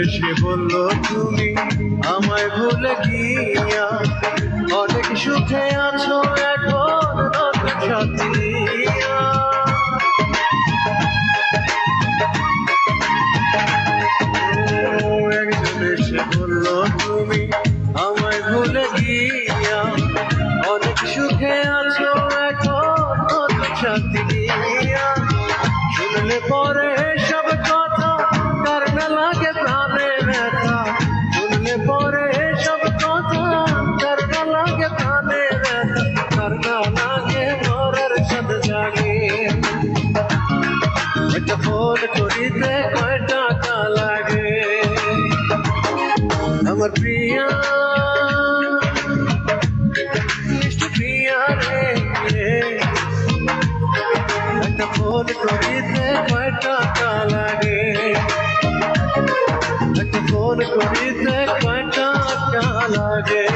এসে বলল তুমি আমায় ভুলে গিয়া অনেক সুখে আছো এখন নতুন সাথী নিয়া। একজন এসে বলল তুমি আমায় ভুলে গিয়া অনেক সুখে আছো এখন নতুন সাথী নিয়া। শুনলে পরে সব কথা কার না লাগে প্রাণে ব্যথা, শুনলে পরে সব কথা কার না লাগে প্রাণে ব্যথা, কার না লাগে মরার সাথে জাগে। একটা ফোন করিতে কয় টাকা লাগে আমার প্রিয়া মিষ্টি প্রিয়া রে। একটা ফোন করিতে কয় টাকা লাগে, একটা ফোন করিতে কয় টাকা লাগে।